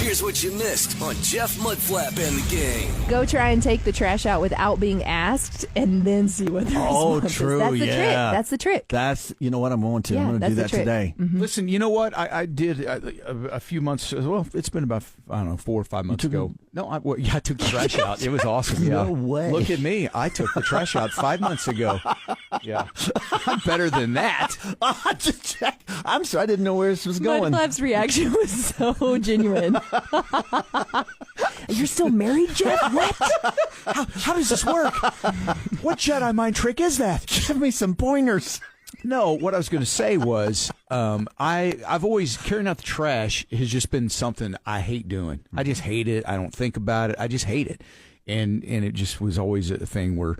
Here's what you missed on Jeff Mudflap and the Gang. Go try and take the trash out without being asked, and then see what the response is. True. That's the trick. That's the trick. That's, you know what, I'm going to. Yeah, I'm going to do that today. Mm-hmm. Listen, you know what? I did a few months, well, it's been about, 4 or 5 months ago. No, I took the trash out. It was awesome. Yeah. No way. Look at me. I took the trash out 5 months ago. Yeah. I'm better than that. I'm sorry, I didn't know where this was going. Mudflap's reaction was so genuine. You're still married, Jeff? What? How does this work? What Jedi mind trick is that? Give me some pointers. No, what I was going to say was I've always, carrying out the trash has just been something I hate doing. I just hate it. I don't think about it. I just hate it. And it just was always a thing where,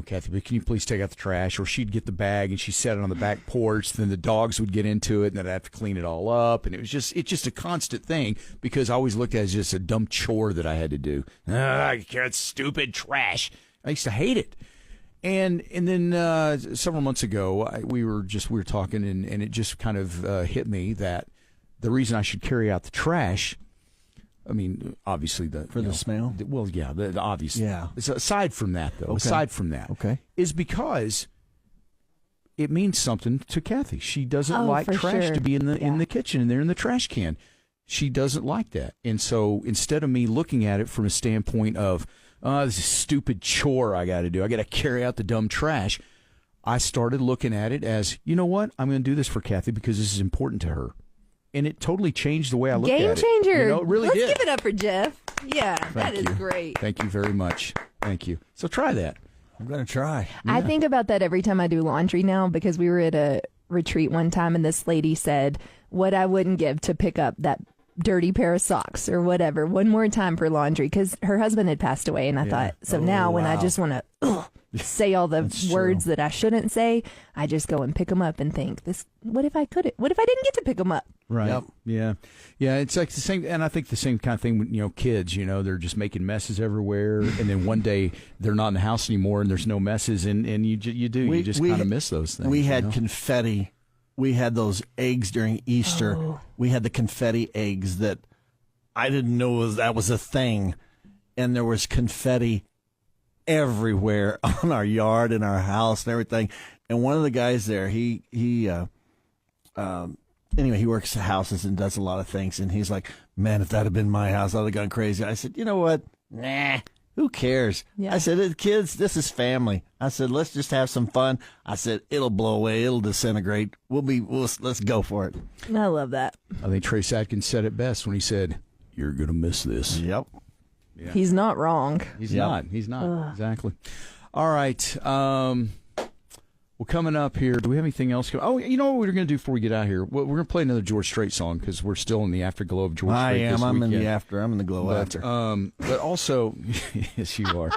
Kathy, can you please take out the trash? Or she'd get the bag and she'd set it on the back porch. Then the dogs would get into it and then I'd have to clean it all up. And it's just a constant thing because I always looked at it as just a dumb chore that I had to do. It's stupid trash. I used to hate it. And then several months ago, we were talking and it just kind of hit me that the reason I should carry out the trash, I mean, obviously the smell. Well, yeah, the obvious. Yeah. Aside from that, though, is because it means something to Kathy. She doesn't like trash to be in the kitchen and they're in the trash can. She doesn't like that, and so instead of me looking at it from a standpoint of, this is a stupid chore I got to do, I got to carry out the dumb trash, I started looking at it as, you know what, I'm going to do this for Kathy because this is important to her. And it totally changed the way I look at it. Game changer. It really Let's did. give it up for Jeff. Yeah, that is great. Thank you very much. Thank you. So try that. I'm going to try. I think about that every time I do laundry now because we were at a retreat one time and this lady said what I wouldn't give to pick up that dirty pair of socks or whatever one more time for laundry because her husband had passed away and I thought, when I just want to say all the words that I shouldn't say, I just go and pick them up and think, what if I didn't get to pick them up? Right. Yep. Yeah. Yeah. It's like the same, and I think the same kind of thing with, kids, they're just making messes everywhere. And then one day they're not in the house anymore and there's no messes. And you just kind of miss those things. We had confetti. We had those eggs during Easter. Oh. We had the confetti eggs that I didn't know that was a thing. And there was confetti everywhere on our yard and our house and everything. And one of the guys there, he works at houses and does a lot of things. And he's like, man, if that had been my house, I'd have gone crazy. I said, you know what? Nah, who cares? Yeah. I said, kids, this is family. I said, let's just have some fun. I said, it'll blow away. It'll disintegrate. Let's go for it. I love that. I think Trace Adkins said it bess when he said, you're going to miss this. Yep. Yeah. He's not wrong. He's not. Exactly. All right. Well, coming up here, do we have anything else? Oh, you know what we're going to do before we get out of here? We're going to play another George Strait song because we're still in the afterglow of George Strait. I am. I'm weekend. in the after. I'm in the glow after. But also, yes, you are.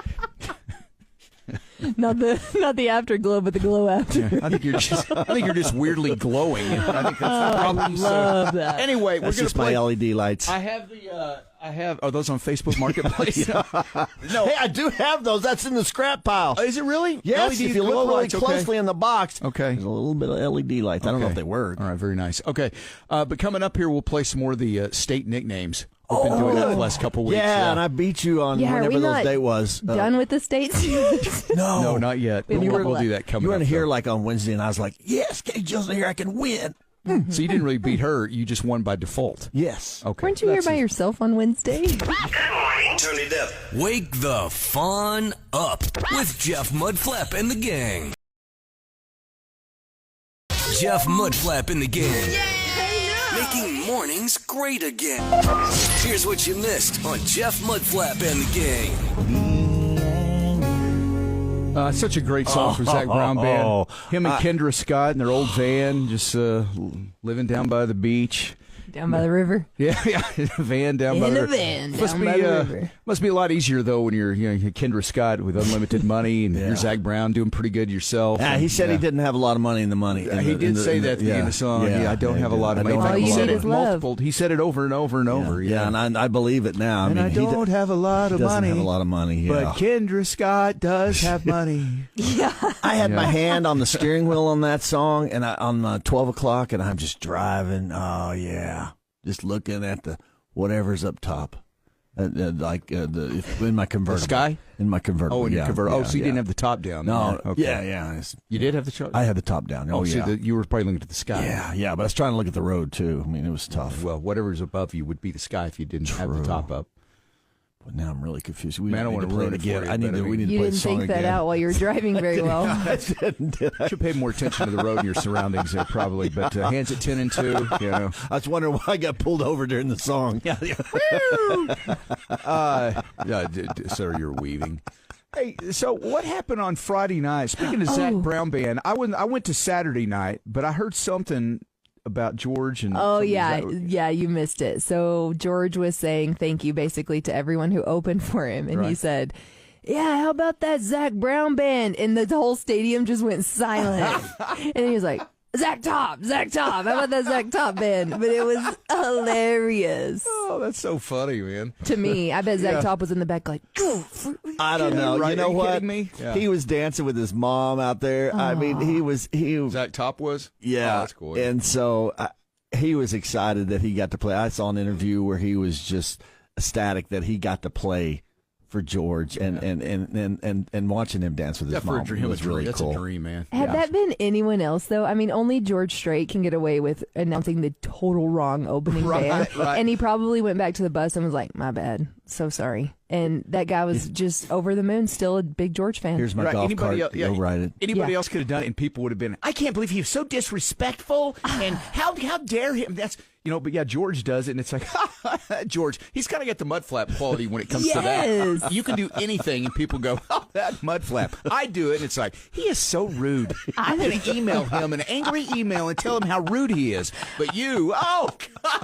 Not the afterglow, but the glow after. Yeah, I think you're just weirdly glowing. I think that's the problem. Love that. Anyway, that's we're just play my LED lights. Are those on Facebook Marketplace? No. Hey, I do have those. That's in the scrap pile. Is it really? Yes, LED if you look really closely in the box, okay, there's a little bit of LED lights. I don't know if they work. All right, very nice. Okay, but coming up here, we'll play some more of the state nicknames. We've been doing that the last couple weeks. Yeah, and I beat you on whenever those day was. Done with the states? No, not yet. We'll do that coming up. You weren't here like on Wednesday, and I was like, yes, Kay Jill's here, I can win. So you didn't really beat her. You just won by default. Yes. Okay. Weren't you here by yourself on Wednesday? Turn it up. Wake the fun up with Jeff Mudflap and the Gang. Jeff Mudflap and the Gang. Making mornings great again. Here's what you missed on Jeff Mudflap and the Gang. Such a great song for Zach Brown Band. Him and Kendra Scott in their old van, just living down by the beach. Down by the river. Yeah, van down by the river. River. Must be a lot easier though when you're Kendra Scott with unlimited money and you're Zach Brown doing pretty good yourself. Yeah, he said he didn't have a lot of money in the money. He did say that at the beginning of the song. Yeah, I don't have a lot of money. All you need is multiple. He said it over and over and over. Yeah, and I believe it now. And I don't have a lot of money. Doesn't have a lot of money. But Kendra Scott does have money. Yeah. I had my hand on the steering wheel on that song, and on 12 o'clock, and I'm just driving. Oh yeah. Just looking at the whatever's up top. In my convertible. The sky? In my convertible. Oh, in your convertible. So you didn't have the top down. No. Okay. Yeah. You did have the top? I had the top down. Oh, yeah. You were probably looking at the sky. Yeah. But I was trying to look at the road, too. I mean, it was tough. Well, whatever's above you would be the sky if you didn't have the top up. But now I'm really confused. We Man, I don't need want to to play ruin it it for again. you, We need to You play the didn't song think that again. out while you were driving very well. I didn't. Did I? Should pay more attention to the road and your surroundings there, probably. But hands at 10 and 2, you know. I was wondering why I got pulled over during the song. Sir, you're weaving. Hey, so what happened on Friday night? Speaking of Zach Brown Band, I went to Saturday night, but I heard something about George and. Oh yeah, you missed it. So George was saying thank you basically to everyone who opened for him, and he said, "Yeah, how about that Zach Brown Band?" And the whole stadium just went silent. And he was like, Zach Top. How about that Zach Top Band? But it was hilarious. Oh, that's so funny, man. To me, I bet Zach Top was in the back like, go. I don't know. Right, you know are you what? kidding me? Yeah. He was dancing with his mom out there. I mean, he was. Zach Top was? Yeah. Oh, that's cool. And so he was excited that he got to play. I saw an interview where he was just ecstatic that he got to play for George and watching him dance with his mom. For him, was really that's cool. a dream, man. Had that been anyone else, though, I mean, only George Strait can get away with announcing the total wrong opening band. Right. And he probably went back to the bus and was like, my bad. So sorry. And that guy was just over the moon, still a big George fan. Here's my golf cart. Go ride it. Anybody else could have done it, and people would have been, I can't believe he was so disrespectful, and how dare him? That's, you know, but yeah, George does it, and it's like, George, he's kind of got the Mudflap quality when it comes to that. You can do anything, and people go, oh, that Mudflap. I do it, and it's like, he is so rude. I'm going to email him an angry email and tell him how rude he is. But you,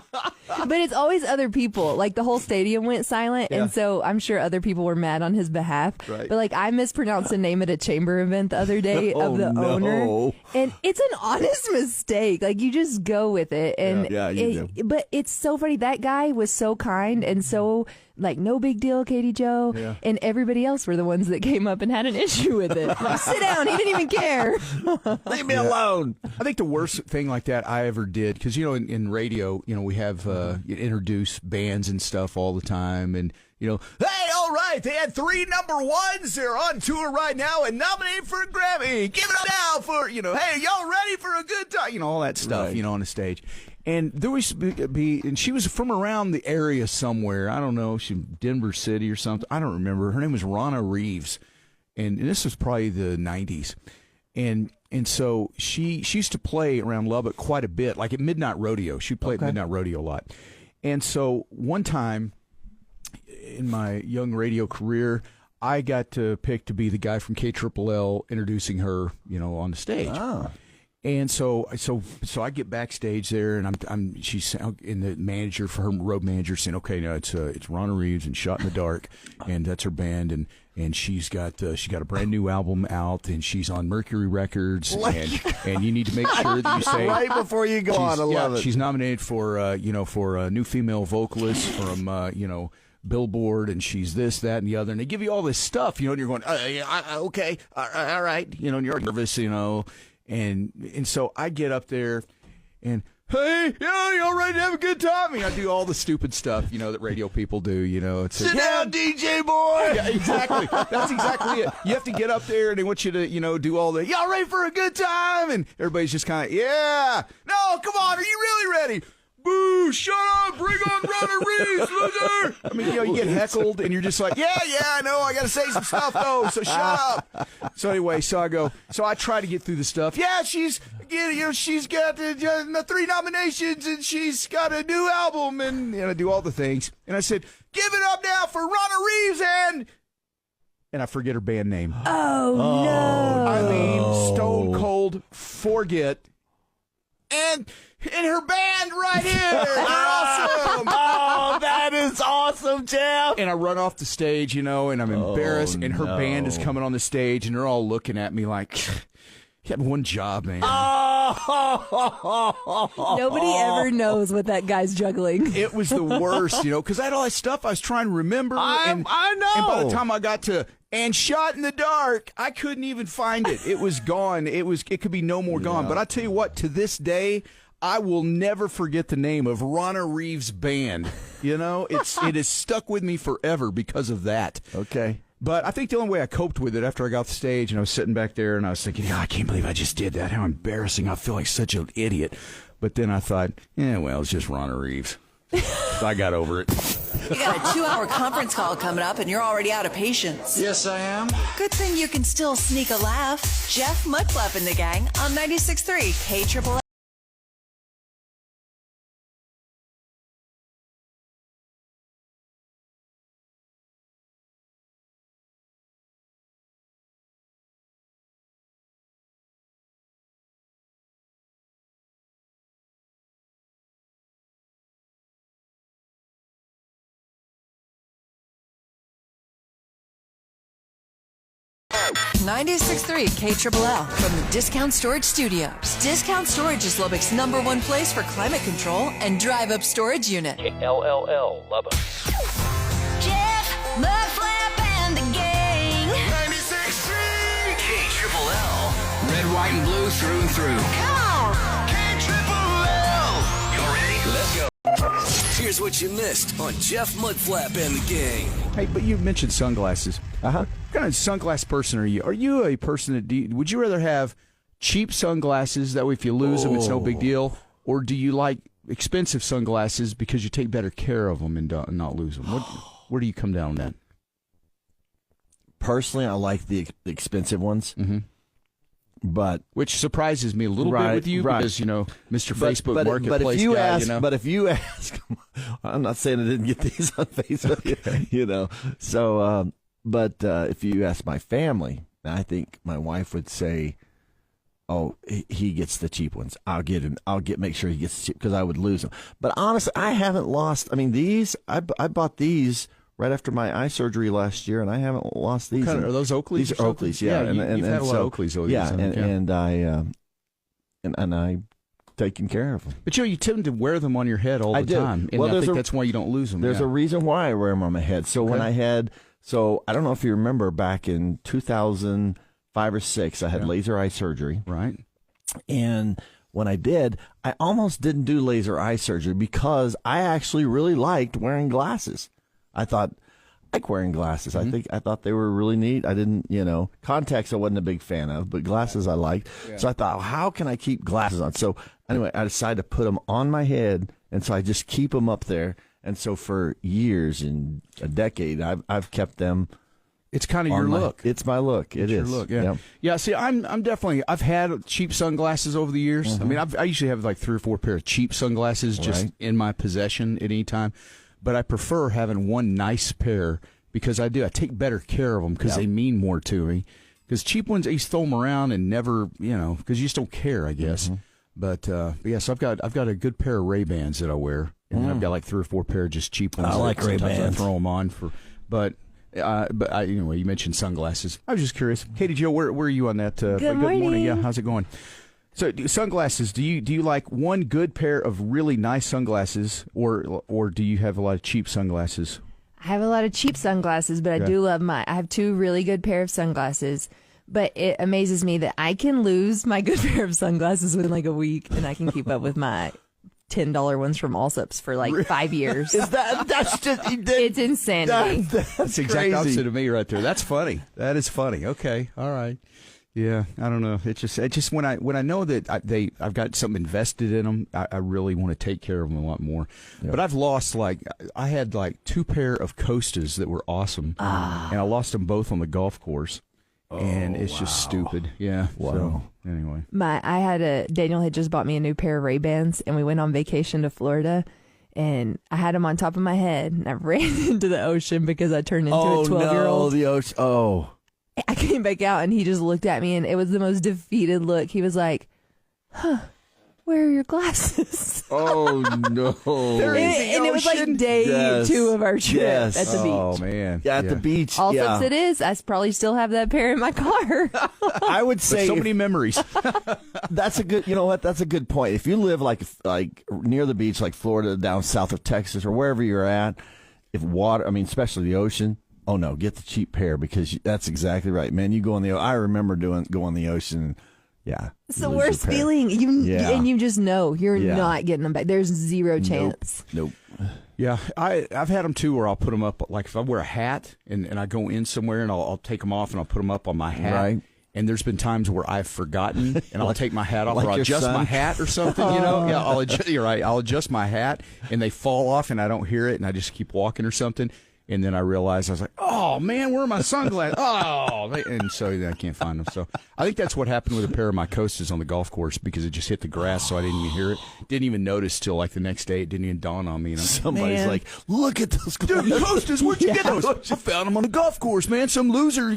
But it's always other people. Like, the whole stadium went silent, and so I'm sure other people were mad on his behalf. Right. But, like, I mispronounced a name at a chamber event the other day of the owner. And it's an honest mistake. Like, you just go with it. And you do. But it's so funny. That guy was so kind and so, like, no big deal, Katie Jo. Yeah. And everybody else were the ones that came up and had an issue with it. Like, sit down. He didn't even care. Leave me alone. I think the worst thing like that I ever did, because, you know, in radio, you know, we have you introduce bands and stuff all the time, and, you know, hey, all right, they had 3 number 1s. They're on tour right now and nominated for a Grammy. Give it up now for, you know, hey, y'all ready for a good time? You know, all that stuff, you know, on the stage. And there was and she was from around the area somewhere. I don't know, she Denver City or something. I don't remember. Her name was Ronna Reeves, and this was probably the 90s. And so she used to play around Lubbock quite a bit, like at Midnight Rodeo. She played at Midnight Rodeo a lot. And so one time in my young radio career, I got picked to be the guy from KLLL introducing her, you know, on the stage. Oh. And so I get backstage there, and she's in the manager for her road manager saying, okay, now it's Ronna Reeves and Shot in the Dark, and that's her band, and she's got a brand new album out, and she's on Mercury Records, and you need to make sure that you say right before you go on. I love it. She's nominated for for a new female vocalist from Billboard, and she's this, that, and the other, and they give you all this stuff, you know, and you're going, okay, all right, you know, and you're nervous, you know. And so I get up there and, hey, y'all ready to have a good time? I mean, I do all the stupid stuff, you know, that radio people do, you know. It's Sit down, DJ boy. Yeah, exactly. That's exactly it. You have to get up there, and they want you to, you know, do all the, y'all ready for a good time? And everybody's just kind of, yeah. No, come on, are you really ready? Boo, shut up, bring on Ronna Reeves, loser. I mean, you know, you get heckled, and you're just like, yeah, I know, I got to say some stuff, though, so shut up. So anyway, so I try to get through the stuff. Yeah, she's got the 3 nominations, and she's got a new album, and, you know, do all the things. And I said, give it up now for Ronna Reeves, and I forget her band name. Oh, no. I mean, stone cold forget. And her band right here. They're awesome. Oh, that is awesome, Jeff. And I run off the stage, you know, and I'm embarrassed. And her band is coming on the stage, and they're all looking at me like, you had one job, man. Nobody ever knows what that guy's juggling. It was the worst, you know, because I had all that stuff I was trying to remember. I know. And by the time I got to and Shot in the Dark, I couldn't even find it. It was gone. It could be no more gone. But I tell you what, to this day, I will never forget the name of Ronna Reeves' band. You know, it has stuck with me forever because of that. Okay. But I think the only way I coped with it after I got off the stage and I was sitting back there and I was thinking, I can't believe I just did that. How embarrassing. I feel like such an idiot. But then I thought, well, it's just Ronna Reeves. So I got over it. You got a 2-hour conference call coming up and you're already out of patience. Yes, I am. Good thing you can still sneak a laugh. Jeff Mudflap and the Gang on 96.3 KLLL. $96.3 KLLL from the Discount Storage Studios. Discount Storage is Lubbock's #1 place for climate control and drive-up storage unit. KLLL Lubbock. Jeff Mudflap and the Gang. 96.3 KLLL. Red, white, and blue through and through. Come on. KLLL. You ready? Let's go. Here's what you missed on Jeff Mudflap and the Gang. Hey, but you mentioned sunglasses. What kind of sunglass person are you? Are you a person that would you rather have cheap sunglasses, that way if you lose them it's no big deal, or do you like expensive sunglasses because you take better care of them and not lose them? Where do you come down on that? Personally, I like the expensive ones. Mm-hmm. But which surprises me a little bit with you because, Mr. Facebook Marketplace guy. But if you ask, I'm not saying I didn't get these on Facebook, So, but if you ask my family, I think my wife would say, "Oh, he gets the cheap ones. Make sure he gets the cheap because I would lose them." But honestly, I haven't lost. I mean, these I bought these right after my eye surgery last year, and I haven't lost these. Are those Oakleys? These are Oakleys, yeah. You've had a lot of Oakleys over and I taken care of them. But you tend to wear them on your head all the time, and I think that's why you don't lose them. There's a reason why I wear them on my head. So when I had, I don't know if you remember back in 2005 or 6, I had laser eye surgery. Right. And when I did, I almost didn't do laser eye surgery because I actually really liked wearing glasses. I thought, I like wearing glasses. Mm-hmm. I thought they were really neat. I didn't, contacts I wasn't a big fan of, but glasses I liked. Yeah. So I thought, how can I keep glasses on? So anyway, I decided to put them on my head, and so I just keep them up there. And so for years and a decade, I've kept them. It's kind of your look. It's my look. It's your look. Yeah. Yeah. See, I'm definitely. I've had cheap sunglasses over the years. Mm-hmm. I mean, I usually have like 3 or 4 pair of cheap sunglasses just in my possession at any time. But I prefer having one nice pair because I take better care of them because they mean more to me. Because cheap ones, I used to throw them around and never, because you just don't care, I guess. Mm-hmm. But yes, I've got a good pair of Ray-Bans that I wear, and then I've got like 3 or 4 pair of just cheap ones. I like Ray-Bans. I throw them on but anyway, you mentioned sunglasses. I was just curious, Katie Jo, where are you on that? Good morning. Yeah, how's it going? So sunglasses, do you like one good pair of really nice sunglasses, or do you have a lot of cheap sunglasses? I have a lot of cheap sunglasses, but I do love I have 2 really good pair of sunglasses. But it amazes me that I can lose my good pair of sunglasses within like a week, and I can keep up with my $10 ones from Allsups for like 5 years. That's just it's insanity. That's the exact opposite of me right there. That's funny. That is funny. Okay, all right. Yeah, I don't know. It's just when I know that I've got something invested in them, I really want to take care of them a lot more. Yep. But I've lost I had 2 pair of Costas that were awesome, and I lost them both on the golf course, and it's just stupid. Yeah. Wow. So, anyway, Daniel had just bought me a new pair of Ray-Bans, and we went on vacation to Florida. And I had them on top of my head, and I ran into the ocean because I turned into a 12-year-old. The ocean. Oh. I came back out, and he just looked at me, and it was the most defeated look. He was like, where are your glasses? Oh, no. And it was like day 2 of our trip at the beach. Oh, man. Yeah, at the beach. All since it is, I probably still have that pair in my car. I would say. So many memories. That's a good, you know what? That's a good point. If you live like near the beach, like Florida, down south of Texas, or wherever you're at, especially the ocean, oh no, get the cheap pair because that's exactly right, man. You go on I remember go on the ocean. Yeah. It's the Lose worst your pair. feeling. And you just know you're Yeah. not getting them back. There's zero chance. Nope. Yeah, I've had them too where I'll put them up, like if I wear a hat and I go in somewhere and I'll take them off and I'll put them up on my hat. Right. And there's been times where I've forgotten and I'll take my hat off Like or I'll your adjust son? my hat or something, you know? Yeah, you're right. I'll adjust my hat and they fall off and I don't hear it and I just keep walking or something. And then I realized, I was like, oh, man, where are my sunglasses? Oh, and so then I can't find them. So I think that's what happened with a pair of my Costas on the golf course because it just hit the grass, so I didn't even hear it. Didn't even notice till like the next day. It didn't even dawn on me. And Somebody's man, like, look at those dude, Costas, where'd you get those? I found them on the golf course, man. Some loser.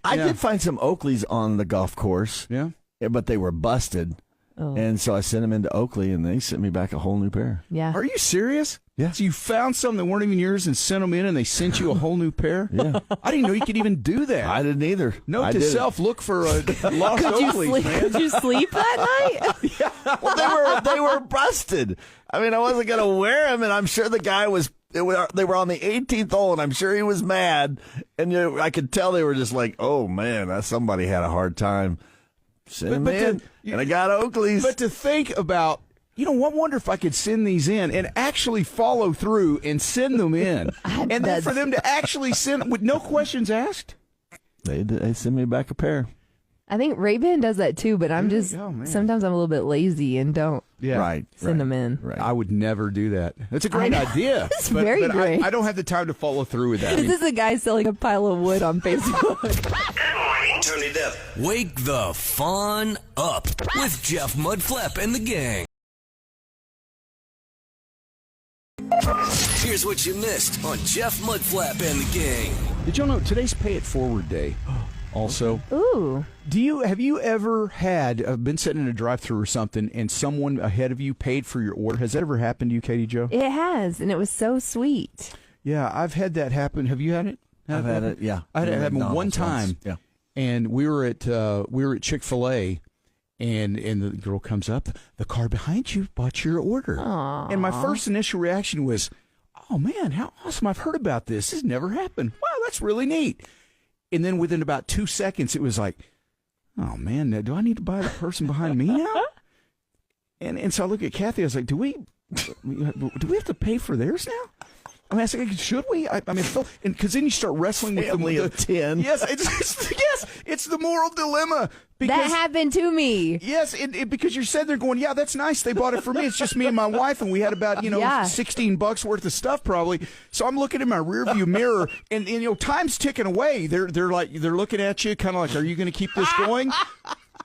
I did find some Oakleys on the golf course. Yeah. But they were busted. Oh. And so I sent them into Oakley, and they sent me back a whole new pair. Yeah. Are you serious? Yeah. So you found some that weren't even yours and sent them in, and they sent you a whole new pair? Yeah. I didn't know you could even do that. I didn't either. Note I to did it. self, look for a lost Oakleys, man. Could you sleep that night? Well, they were busted. I mean, I wasn't going to wear them, and I'm sure the guy was. They were on the 18th hole, and I'm sure he was mad. And I could tell they were just like, "Oh man, somebody had a hard time." Send them in, and I got Oakleys. But to think about, I wonder if I could send these in and actually follow through and send them in, and then for them to actually send with no questions asked. They send me back a pair. I think Ray-Ban does that too, but I'm just sometimes I'm a little bit lazy and don't send them in. Right. I would never do that. That's a great idea. It's very great. I don't have the time to follow through with that. This is a guy selling a pile of wood on Facebook. Turn it up. Wake the fun up with Jeff Mudflap and the gang. Here's what you missed on Jeff Mudflap and the gang. Did y'all know today's Pay It Forward Day? Also, Ooh. have you ever had been sitting in a drive-thru or something, and someone ahead of you paid for your order? Has that ever happened to you, Katie Jo? It has, and it was so sweet. Yeah, I've had that happen. Have you had it? I've had it. Yeah, I had it happen one McDonald's time. once. Yeah, and we were at Chick-fil-A, and the girl comes up. The car behind you bought your order. Aww. And my first initial reaction was, "Oh man, how awesome! I've heard about this. This has never happened. Wow, that's really neat." And then within about 2 seconds, it was like, "Oh man, do I need to buy the person behind me now?" And so I look at Kathy. I was like, "Do we have to pay for theirs now?" I mean, I was like, "Should we?" I mean, because then you start wrestling with family of 10. Yes, it's the moral dilemma. Because, That happened to me. Yes, because you're sitting there going, "Yeah, that's nice. They bought it for me. It's just me and my wife, and we had about $16 worth of stuff probably." So I'm looking in my rearview mirror, and time's ticking away. They're looking at you, kind of like, "Are you going to keep this going?"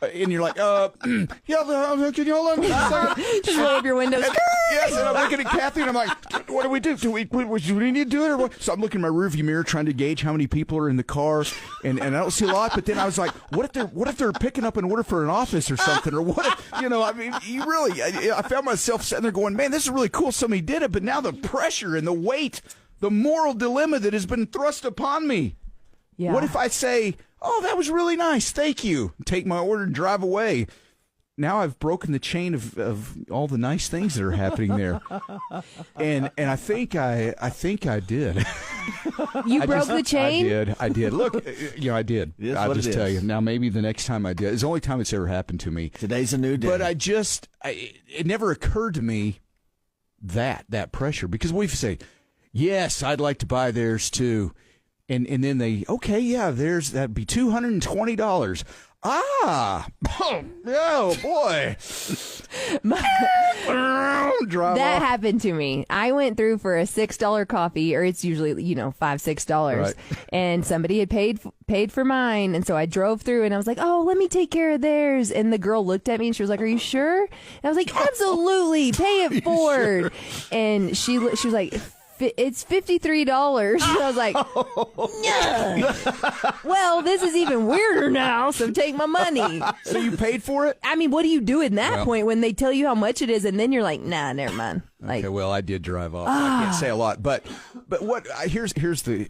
And you're like, "Yeah, can you hold on just a second?" Just roll up your windows. Yes, and I'm looking at Kathy, and I'm like, "What do we do? Do we need to do it?" Or what? So I'm looking in my rearview mirror, trying to gauge how many people are in the car, and I don't see a lot. But then I was like, "What if they're picking up an order for an office or something? Or what? I mean, I found myself sitting there going, "Man, this is really cool. Somebody did it." But now the pressure and the weight, the moral dilemma that has been thrust upon me. Yeah. What if I say, "Oh, that was really nice, thank you," take my order and drive away? Now I've broken the chain of all the nice things that are happening there, and I think I did. You broke the chain? I did. Look, I did. I'll just tell you. Now maybe the next time I did. It's the only time it's ever happened to me. Today's a new day. But it never occurred to me that pressure, because we say, "Yes, I'd like to buy theirs too." And then that'd be $220. Oh boy. That happened to me. I went through for a $6 coffee, or it's usually, $5-6. Right. And somebody had paid for mine. And so I drove through and I was like, "Oh, let me take care of theirs." And the girl looked at me and she was like, "Are you sure?" And I was like, "Absolutely. Pay it forward." And she was like, "It's $53. And I was like, "Yeah." Well, this is even weirder now, so take my money. So you paid for it? I mean, what do you do in that point when they tell you how much it is, and then you're like, "Nah, never mind." Like, okay, well, I did drive off. I can't say a lot, but what? Here's the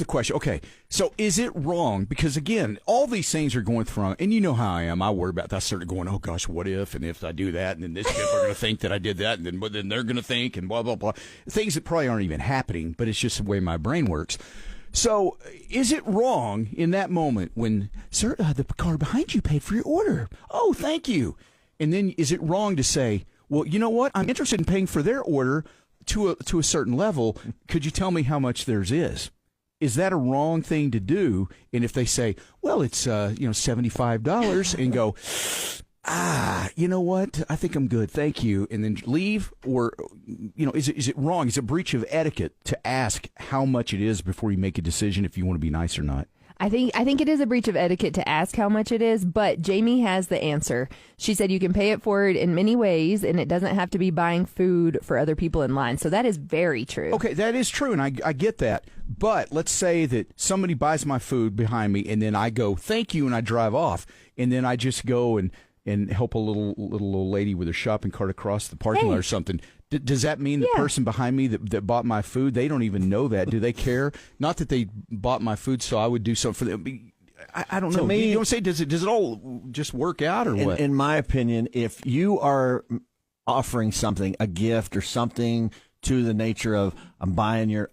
question. Okay, so is it wrong? Because again, all these things are going through, and you know how I am. I worry about that. I started going, "Oh gosh, what if? And if I do that, and then this people are going to think that I did that, and then they're going to think, and blah blah blah." Things that probably aren't even happening, but it's just the way my brain works. So, is it wrong in that moment when, sir, the car behind you paid for your order? Oh, thank you. And then is it wrong to say, well, you know what? I'm interested in paying for their order to a certain level. Could you tell me how much theirs is? Is that a wrong thing to do? And if they say, well, it's $75, and go, you know what? I think I'm good. Thank you. And then leave? Or, is it wrong? Is it breach of etiquette to ask how much it is before you make a decision if you want to be nice or not? I think it is a breach of etiquette to ask how much it is, but Jamie has the answer. She said you can pay it forward in many ways, and it doesn't have to be buying food for other people in line. So that is very true. Okay, that is true, and I get that. But let's say that somebody buys my food behind me, and then I go, thank you, and I drive off. And then I just go and help a little old lady with her shopping cart across the parking lot or something. Does that mean the person behind me that bought my food, they don't even know that? Do they care? Not that they bought my food, so I would do something for them. I don't know. To me, you don't say, does it all just work out or what? In my opinion, if you are offering something, a gift or something to the nature of I'm buying your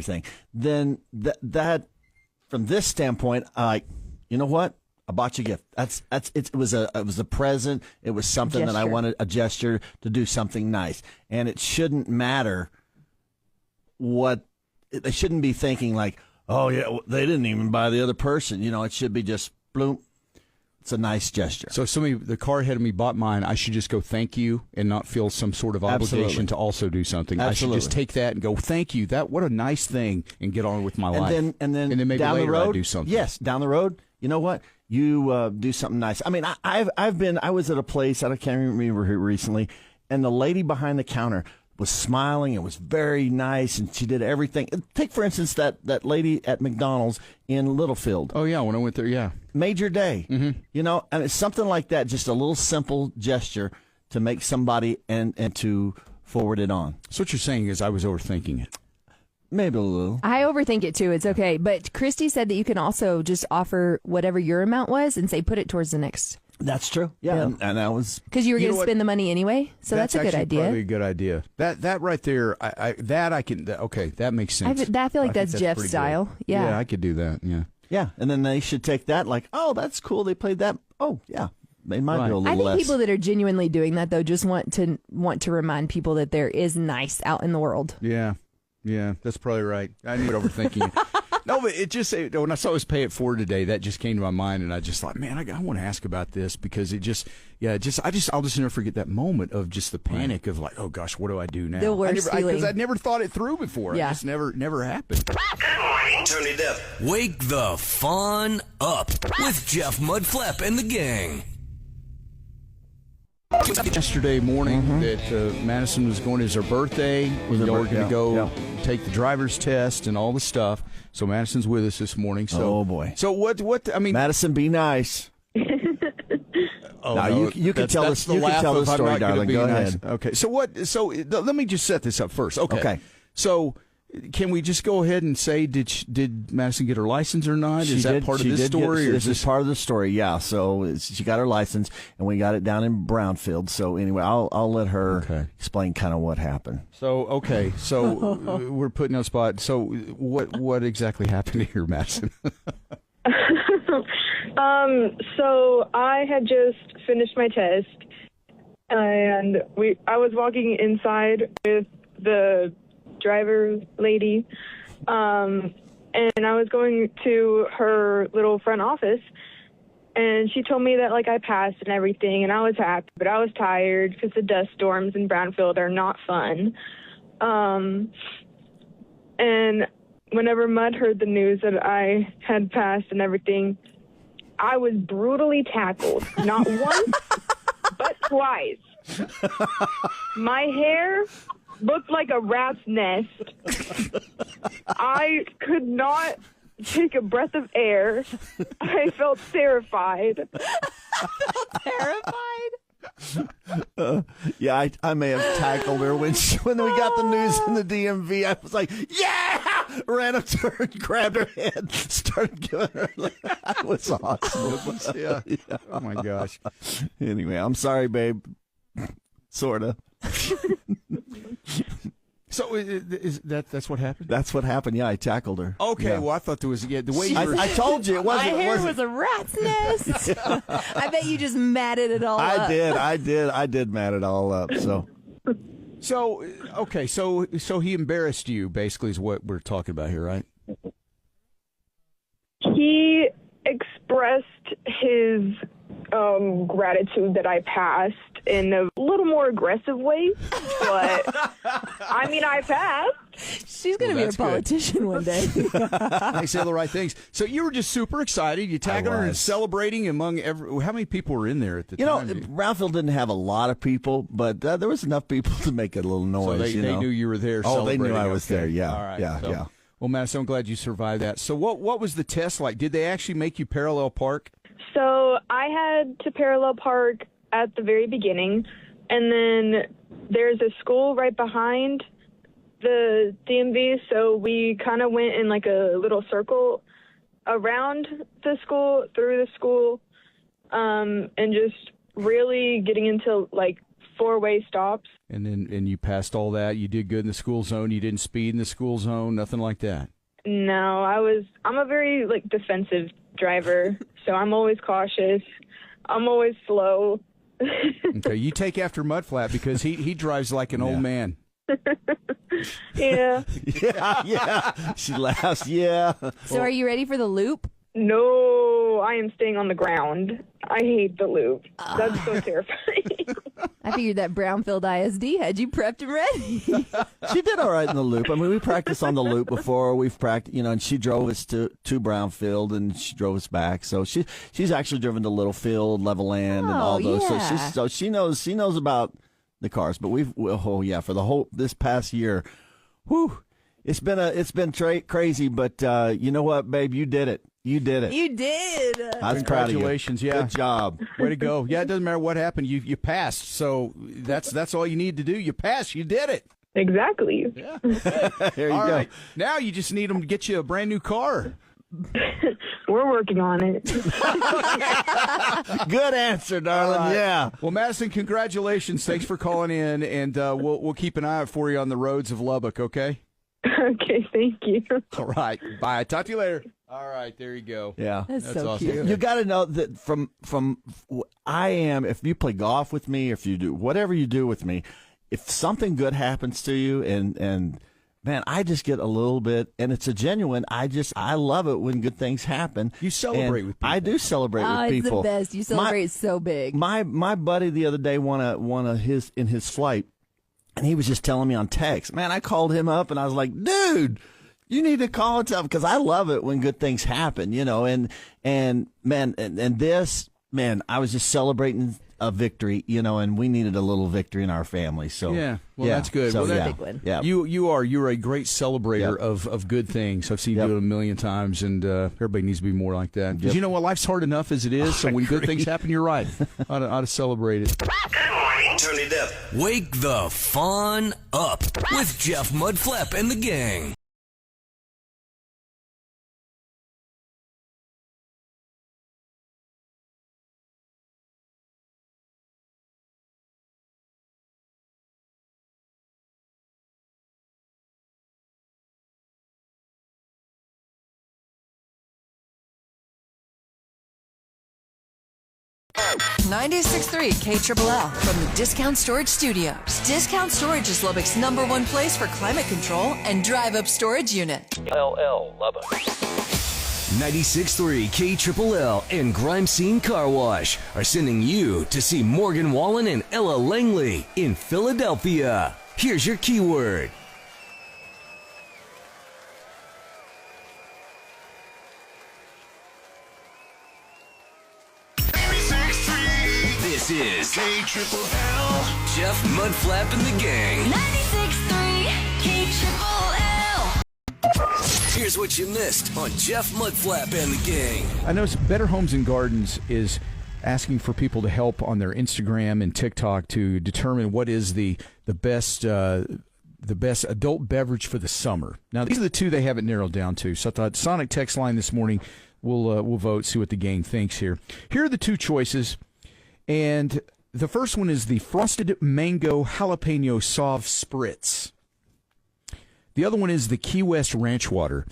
thing, then that from this standpoint, you know what? I bought you a gift. It was a present. It was something that I wanted, a gesture to do something nice. And it shouldn't matter they shouldn't be thinking like, oh yeah, they didn't even buy the other person. It should be just bloom. It's a nice gesture. So if the car ahead of me bought mine, I should just go thank you and not feel some sort of obligation to also do something. Absolutely. I should just take that and go thank you. What a nice thing, and get on with my life. And then maybe down later the road, I do something. Yes, down the road, you know what? You do something nice. I mean, I was at a place, I can't remember here recently, and the lady behind the counter was smiling. It was very nice, and she did everything. Take, for instance, that lady at McDonald's in Littlefield. Oh, yeah, when I went there, yeah. Made your day. Mm-hmm. And it's something like that, just a little simple gesture to make somebody and to forward it on. So what you're saying is I was overthinking it. Maybe a little. I overthink it too. It's okay. But Christy said that you can also just offer whatever your amount was and say put it towards the next. That's true. Yeah. And that was... Because you were going to spend the money anyway. So that's a good idea. Probably a good idea. That right there, that makes sense. I feel like that's Jeff's style. Good. Yeah, I could do that. Yeah. Yeah, and then they should take that like, oh, that's cool. They played that. Oh, yeah. They might be a little less. I think people that are genuinely doing that, though, just want to remind people that there is nice out in the world. Yeah. Yeah, that's probably right. I knew it overthinking it. No, but it just, when I saw us pay it forward today, that just came to my mind, and I just thought, man, I want to ask about this because I'll just never forget that moment of just the panic of like, oh gosh, what do I do now? The worst feeling. Because I'd never thought it through before. Yeah. It just never happened. Turn it up. Wake the fun up with Jeff Mudflap and the gang. Yesterday morning that Madison was going, it was her birthday. We were going to go take the driver's test and all the stuff. So Madison's with us this morning. So, oh, boy. So what, I mean. Madison, be nice. Oh, now, no, you can tell the story, darling. Go ahead. Okay. So let me just set this up first. Okay. So can we just go ahead and say, did Madison get her license or not? Is that part of this story? This is part of the story, yeah. So she got her license, and we got it down in Brownfield. So anyway, I'll let her explain kind of what happened. So, we're putting on the spot. So what exactly happened here, Madison? So I had just finished my test, and I was walking inside with the driver lady, and I was going to her little front office, and she told me that I passed and everything, and I was happy, but I was tired because the dust storms in Brownfield are not fun. And whenever Mud heard the news that I had passed and everything, I was brutally tackled, not once, but twice. My hair looked like a rat's nest. I could not take a breath of air. I felt terrified. Yeah, I may have tackled her when we got the news in the DMV. I was like, yeah! Ran up to her and grabbed her head, started giving her. That was awesome. Yeah. Oh my gosh. Anyway, I'm sorry, babe. Sorta. So that's what happened? That's what happened. Yeah, I tackled her. Okay, Yeah. well, I thought there was the way you were. I told you it wasn't. My it hair wasn't. was a rat's nest. I bet you just matted it all up. I did mat it all up. So okay, so he embarrassed you. Basically, is what we're talking about here, right? He expressed his gratitude that I passed in a little more aggressive way, but I mean, I passed. She's going to be a politician one day. They say the right things. So you were just super excited. You tackled her and celebrating among how many people were in there at the time? Brownfield didn't have a lot of people, but there was enough people to make a little noise. So they knew you were there. Oh, they knew I was okay. there. Yeah. All right. Yeah. Well, Madison, I'm glad you survived that. So what was the test like? Did they actually make you parallel park? So I had to parallel park at the very beginning, and then there's a school right behind the DMV, so we kind of went in like a little circle around the school, through the school, and just really getting into like four-way stops. And you passed all that. You did good in the school zone. You didn't speed in the school zone. Nothing like that. No, I'm a very like defensive driver, so I'm always cautious. I'm always slow. Okay, you take after Mudflap because he drives like an old man. Yeah. Yeah. She laughs. Yeah. So are you ready for the loop? No, I am staying on the ground. I hate the loop. That's so terrifying. I figured that Brownfield ISD had you prepped and ready. She did all right in the loop. I mean, we practiced on the loop before. We've practiced, and she drove us to Brownfield, and she drove us back. So she's actually driven to Littlefield, Levelland, and all those. Yeah. So she knows about the cars. But for the this past year, whew, it's been crazy. But you know what, babe, you did it. You did it. You did. I was proud of you. Congratulations, yeah. Good job. Way to go. Yeah, it doesn't matter what happened. You passed. So that's all you need to do. You passed. You did it. Exactly. Yeah. There you All go. right. Now you just need them to get you a brand new car. We're working on it. Good answer, darling. All right. Yeah. Well, Madison, congratulations. Thanks for calling in, and we'll keep an eye out for you on the roads of Lubbock, okay? Okay, thank you. All right. Bye. Talk to you later. All right. There you go. Yeah. That's so awesome. cute. You got to know that from I am, if you play golf with me, if you do whatever you do with me, if something good happens to you and man, I just get a little bit, and it's a genuine, I love it when good things happen. You celebrate And with people. I do celebrate with It's people. the best. You celebrate so big. My buddy the other day won a his in his flight, and he was just telling me on text. Man, I called him up and I was like, dude, you need to call it up because I love it when good things happen, and man, and this, man, I was just celebrating a victory, and we needed a little victory in our family. So Yeah. Well, that's good. So, Well, yeah, big win. yeah. You're a great celebrator Yep. of good things. I've seen you Yep. do it a million times, and everybody needs to be more like that. Because Yep. you know what? Life's hard enough as it is, so when good things happen, you're right. ought to celebrate it. Turn it up. Wake the fun up with Jeff Mudflap and the gang. .96.3 KLLL from the Discount Storage Studios. Discount Storage is Lubbock's #1 place for climate control and drive-up storage unit. KLLL Lubbock. 96.3 KLLL and Grime Scene Car Wash are sending you to see Morgan Wallen and Ella Langley in Philadelphia. Here's your keyword. This is KLLL. Jeff Mudflap and the gang. 96.3 KLLL. Here's what you missed on Jeff Mudflap and the gang. I know Better Homes and Gardens is asking for people to help on their Instagram and TikTok to determine what is the best adult beverage for the summer. Now, these are the two they have it narrowed down to. So I thought Sonic text line this morning, we'll vote, see what the gang thinks here. Here are the two choices, and the first one is the Frosted Mango Jalapeno Sauve Spritz. The other one is the Key West Ranch Water,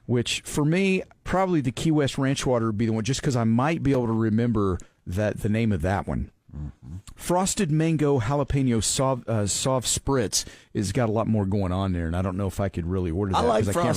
which for me, probably the Key West Ranch Water would be the one, just because I might be able to remember the name of that one. Mm-hmm. Frosted Mango Jalapeno Soft Spritz has got a lot more going on there, and I don't know if I could really order that. I like I can't Frosted